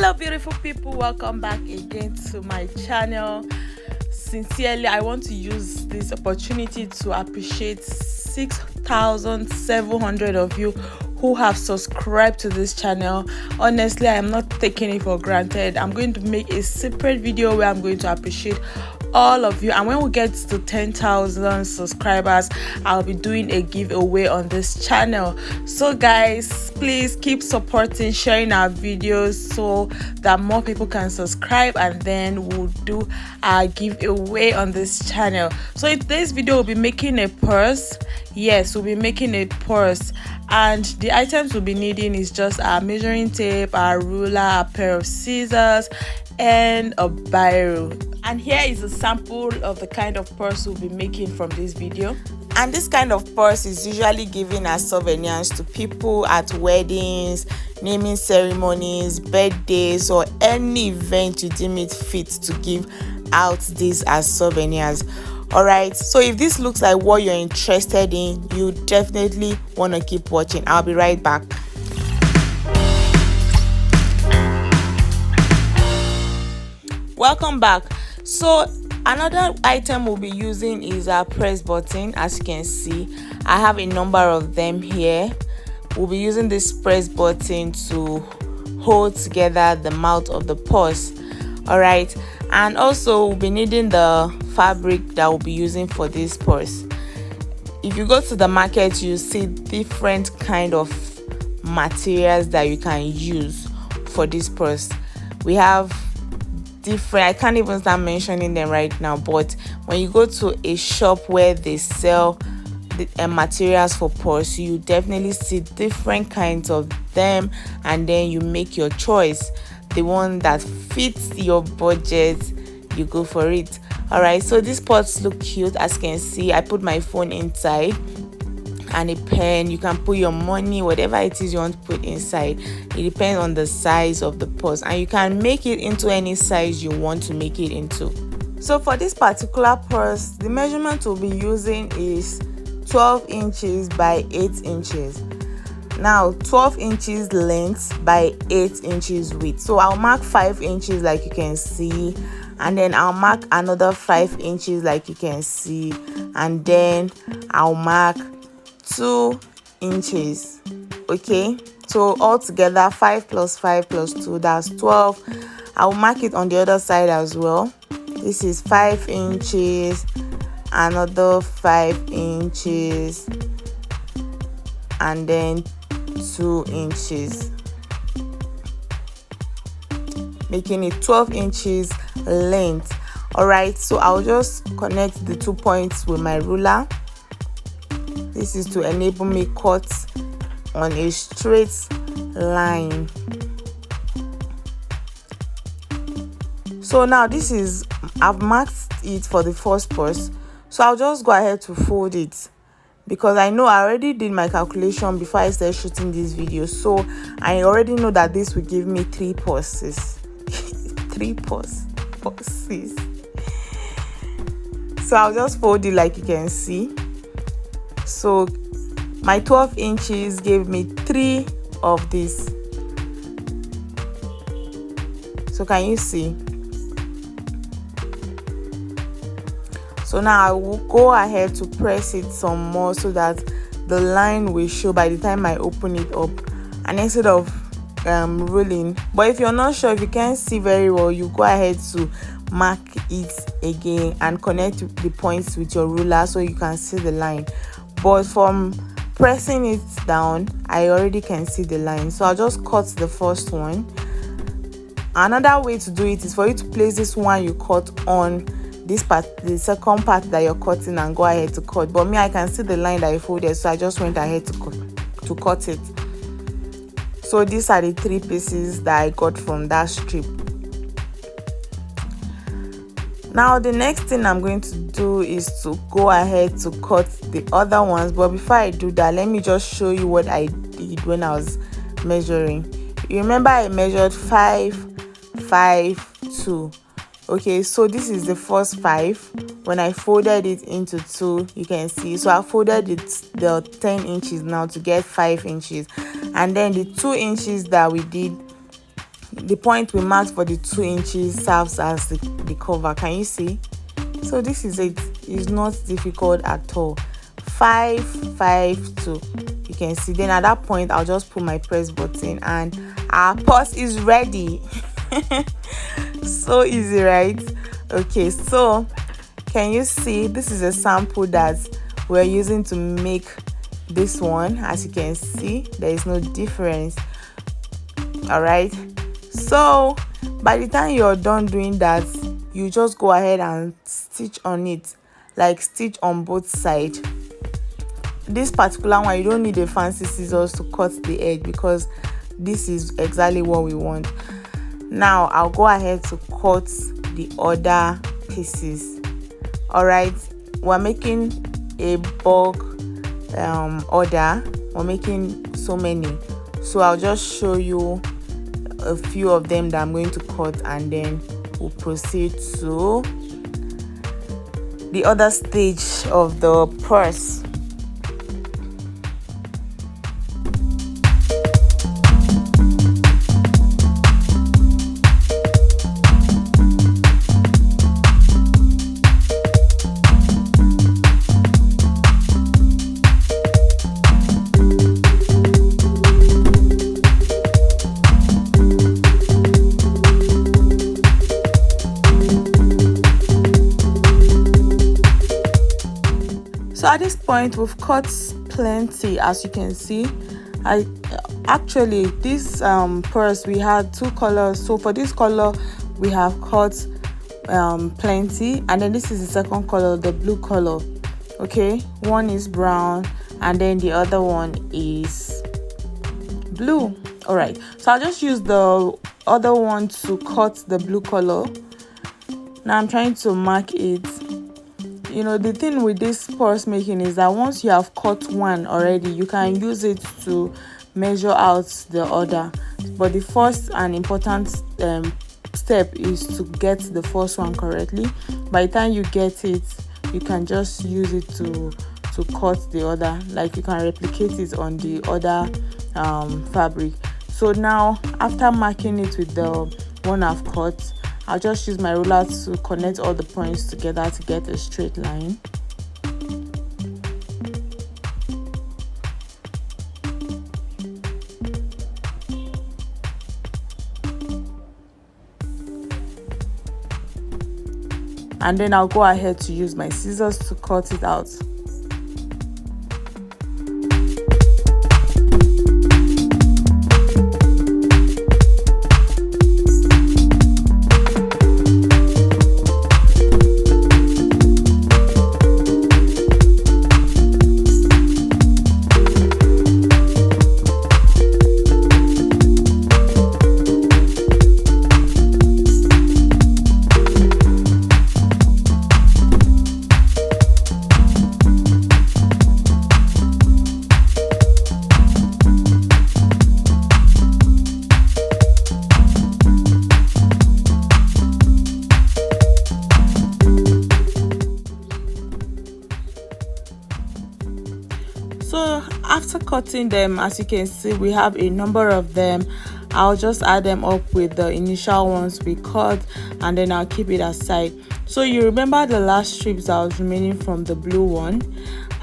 Hello beautiful people, welcome back again to my channel. Sincerely, I want to use this opportunity to appreciate 6,700 of you who have subscribed to this channel. Honestly, I am not taking it for granted. I'm going to make a separate video where I'm going to appreciate all of you, and when we get to 10,000 subscribers, I'll be doing a giveaway on this channel. So guys, please keep supporting, sharing our videos so that more people can subscribe, and then we'll do our giveaway on this channel. So in today's video, we'll be making a purse. Yes, we'll be making a purse, and the items we'll be needing is just our measuring tape, our ruler, a pair of scissors, and a biro. And here is a sample of the kind of purse we'll be making from this video. And this kind of purse is usually given as souvenirs to people at weddings, naming ceremonies, birthdays, or any event you deem it fit to give out these as souvenirs. Alright, so if this looks like what you're interested in, you definitely want to keep watching. I'll be right back. Welcome back. So another item we'll be using is our press button. As you can see, I have a number of them here. We'll be using this press button to hold together the mouth of the purse. Alright, and also we'll be needing the fabric that we'll be using for this purse. If you go to the market, you see different kind of materials that you can use for this purse. We have different, I can't even start mentioning them right now, but when you go to a shop where they sell the materials for purse, you definitely see different kinds of them, and then you make your choice. The one that fits your budget, you go for it. All right, so these pots look cute. As you can see, I put my phone inside and a pen. You can put your money, whatever it is you want to put inside. It depends on the size of the purse, and you can make it into any size you want to make it into. So for this particular purse, the measurement we'll be using is 12 inches by 8 inches. Now 12 inches length by 8 inches width. So I'll mark 5 inches like you can see, and then I'll mark another 5 inches like you can see, and then I'll mark 2 inches. Okay, so altogether 5 plus 5 plus 2, that's 12. I'll mark it on the other side as well. This is 5 inches, another 5 inches, and then 2 inches, making it 12 inches length. All right, so I'll just connect the 2 points with my ruler. This is to enable me cut on a straight line. So now this is, I've marked it for the first purse, so I'll just go ahead to fold it, because I know I already did my calculation before I started shooting this video. So I already know that this will give me 3 purses. 3 purses. So I'll just fold it like you can see. So my 12 inches gave me 3 of this. So can you see? So now I will go ahead to press it some more so that the line will show by the time I open it up, and instead of rolling. But if you're not sure, if you can't see very well, you go ahead to mark it again and connect the points with your ruler so you can see the line. But from pressing it down, I already can see the line, so I'll just cut the first one. Another way to do it is for you to place this one you cut on this part, the second part that you're cutting, and go ahead to cut. But me, I can see the line that I folded, so I just went ahead to cut it. So these are the 3 pieces that I got from that strip. Now the next thing I'm going to do is to go ahead to cut the other ones. But before I do that, let me just show you what I did when I was measuring. You remember I measured 5, 5, 2. Okay, so this is the first 5. When I folded it into 2, you can see, so I folded it the 10 inches now to get 5 inches, and then the 2 inches that we did the point we marked for the 2 inches serves as the cover. Can you see? So this is it. It's not difficult at all. 5 5 2. You can see. Then at that point I'll just put my press button and our purse is ready. So easy, right? Okay, so can you see this is a sample that we're using to make this one? As you can see, there is no difference. All right, so by the time you're done doing that, you just go ahead and stitch on it, like stitch on both sides. This particular one, you don't need a fancy scissors to cut the edge because this is exactly what we want. Now I'll go ahead to cut the other pieces. All right, we're making a bulk order. We're making so many, so I'll just show you a few of them that I'm going to cut, and then we'll proceed to the other stage of the purse. So at this point we've cut plenty, as you can see. Actually this purse, we had 2 colors, so for this color we have cut plenty, and then this is the second color, the blue color. Okay, one is brown and then the other one is blue. All right, so I'll just use the other one to cut the blue color. Now I'm trying to mark it. You know, the thing with this purse making is that once you have cut one already, you can use it to measure out the other. But the first and important step is to get the first one correctly. By the time you get it, you can just use it to cut the other, like you can replicate it on the other fabric. So now after marking it with the one I've cut, I'll just use my ruler to connect all the points together to get a straight line. And then I'll go ahead to use my scissors to cut it out. So after cutting them, as you can see, we have a number of them. I'll just add them up with the initial ones we cut, and then I'll keep it aside. So you remember the last strips that was remaining from the blue one?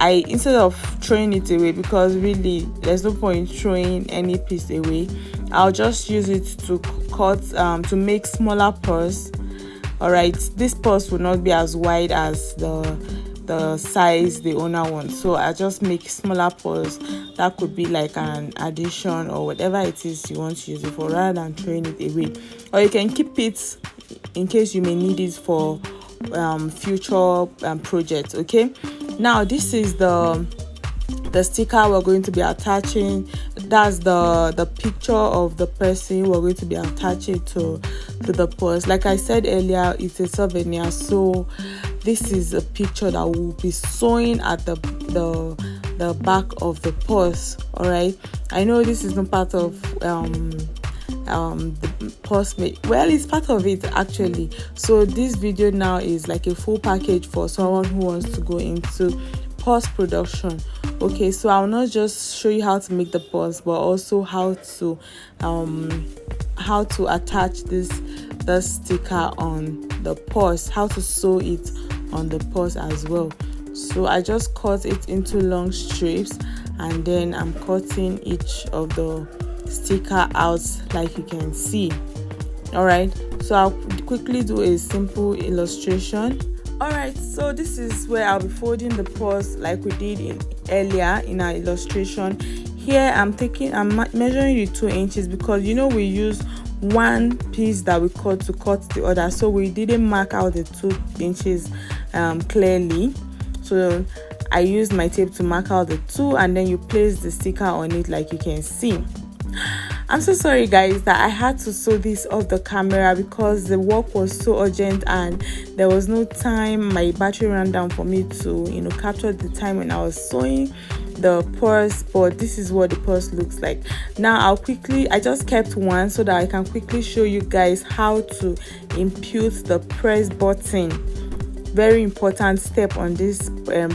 Instead of throwing it away, because really there's no point throwing any piece away, I'll just use it to cut to make smaller purse. All right, this purse will not be as wide as the size the owner wants, so I just make smaller purse that could be like an addition or whatever it is you want to use it for, rather than throwing it away. Or you can keep it in case you may need it for future projects. Okay, now this is the sticker we're going to be attaching. That's the picture of the person we're going to be attaching to the purse. Like I said earlier, it's a souvenir, so this is a picture that will be sewing at the back of the purse. All right, I know this is not part of the purse well, it's part of it actually. So this video now is like a full package for someone who wants to go into purse production. Okay, so I'll not just show you how to make the purse, but also how to how to attach the sticker on the purse, how to sew it on the purse as well. So I just cut it into long strips, and then I'm cutting each of the sticker out like you can see. All right, so I'll quickly do a simple illustration. All right, so this is where I'll be folding the purse like we did earlier in our illustration. Here I'm measuring the 2 inches because you know we use one piece that we cut to cut the other, so we didn't mark out the 2 inches clearly. So I used my tape to mark out the 2, and then you place the sticker on it like you can see. I'm so sorry guys that I had to sew this off the camera because the work was so urgent and there was no time. My battery ran down for me to capture the time when I was sewing the purse, but this is what the purse looks like. Now I just kept one so that I can quickly show you guys how to impute the press button. Very important step on this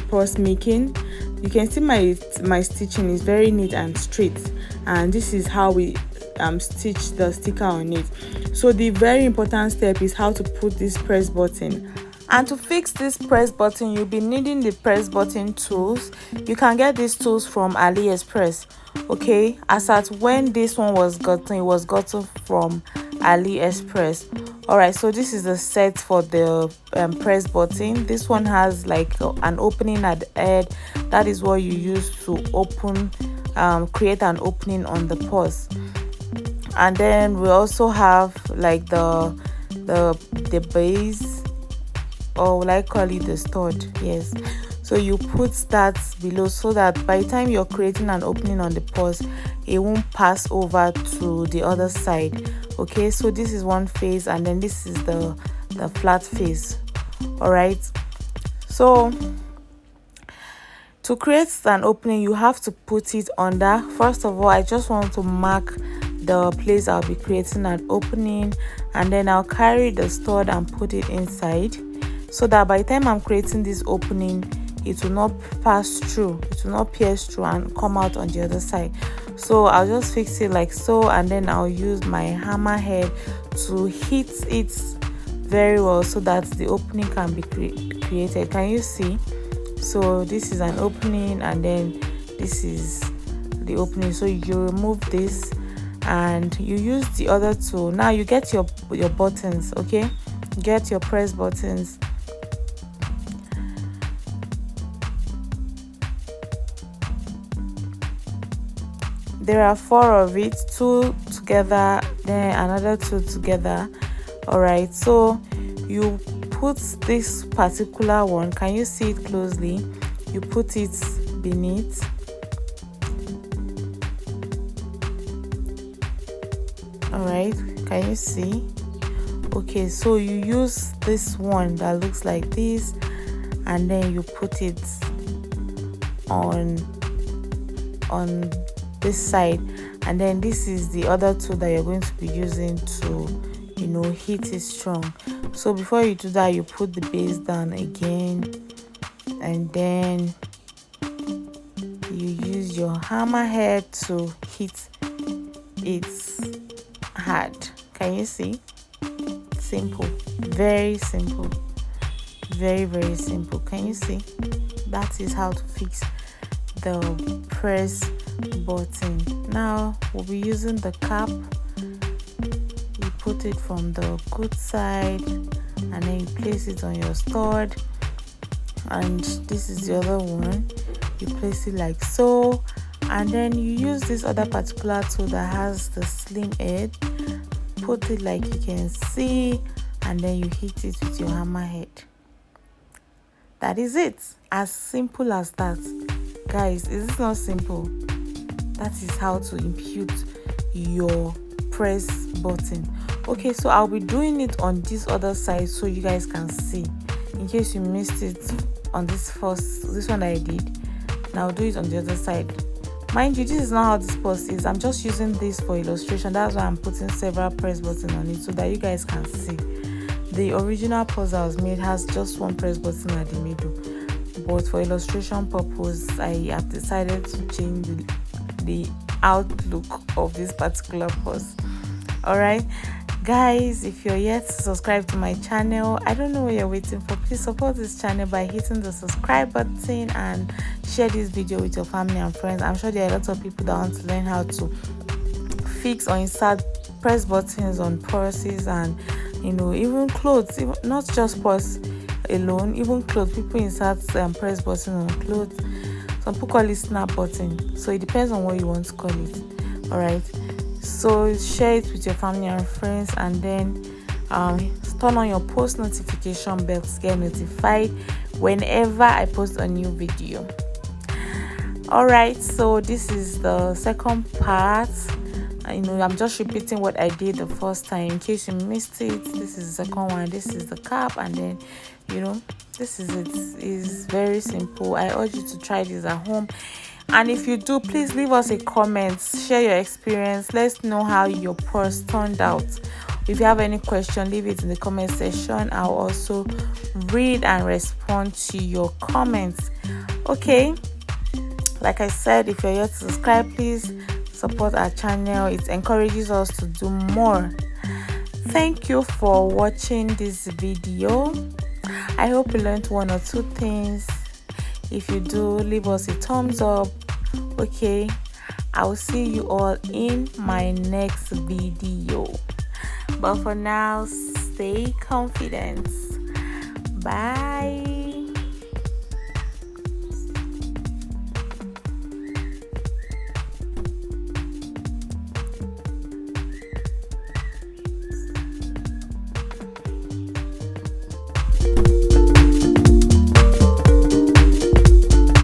purse making. You can see my stitching is very neat and straight, and this is how we stitch the sticker on it. So the very important step is how to put this press button. And to fix this press button, you'll be needing the press button tools. You can get these tools from AliExpress. Okay, as at when this one was gotten, it was gotten from AliExpress. All right, so this is the set for the press button. This one has like an opening at the head. That is what you use to open, create an opening on the purse. And then we also have like the base, or will I call it the stud? Yes. So you put that below so that by the time you're creating an opening on the purse, it won't pass over to the other side. Okay, so this is one face, and then this is the flat face. All right, so to create an opening, you have to put it under. First of all, I just want to mark the place I'll be creating an opening, and then I'll carry the stud and put it inside, so that by the time I'm creating this opening, it will not pass through, it will not pierce through and come out on the other side. So I'll just fix it like so, and then I'll use my hammer head to hit it very well so that the opening can be created. Can you see? So this is an opening, and then this is the opening. So you remove this and you use the other tool. Now you get your buttons. Okay, get your press buttons. There are 4 of it, 2 together, then another 2 together. All right, so you put this particular one, can you see it closely? You put it beneath. All right, can you see? Okay, so you use this one that looks like this, and then you put it on this side, and then this is the other tool that you're going to be using to hit it strong. So before you do that, you put the base down again, and then you use your hammer head to hit it hard. Can you see? Simple, very simple, very, very simple. Can you see? That is how to fix the press button. Now we'll be using the cap. You put it from the good side, and then you place it on your stud, and this is the other one. You place it like so, and then you use this other particular tool that has the slim head. Put it like you can see, and then you hit it with your hammer head. That is it. As simple as that. Guys, is this not simple? That is how to impute your press button. Okay, so I'll be doing it on this other side so you guys can see, in case you missed it on this one that I did. Now I'll do it on the other side. Mind you, this is not how this purse is. I'm just using this for illustration. That's why I'm putting several press buttons on it so that you guys can see. The original purse that was made has just one press button at the middle, but for illustration purpose, I have decided to change the outlook of this particular purse. All right, guys, if you're yet to subscribe to my channel, I don't know what you're waiting for. Please support this channel by hitting the subscribe button and share this video with your family and friends. I'm sure there are lots of people that want to learn how to fix or insert press buttons on purses and even clothes, even not just purse alone, even clothes. People insert press button on clothes. Some people call it snap button, so it depends on what you want to call it. All right, so share it with your family and friends, and then turn on your post notification bell to get notified whenever I post a new video. All right, so this is the second part. I'm just repeating what I did the first time in case you missed it. This is the second one. This is the cap, and then this is it. It's very simple. I urge you to try this at home, and if you do, please leave us a comment, share your experience. Let's know how your purse turned out. If you have any question, leave it in the comment section. I'll also read and respond to your comments. Okay, like I said, if you're yet to subscribe, please support our channel. It encourages us to do more. Thank you for watching this video. I hope you learned one or two things. If you do, leave us a thumbs up. Okay, I will see you all in my next video, but for now, stay confident. Bye.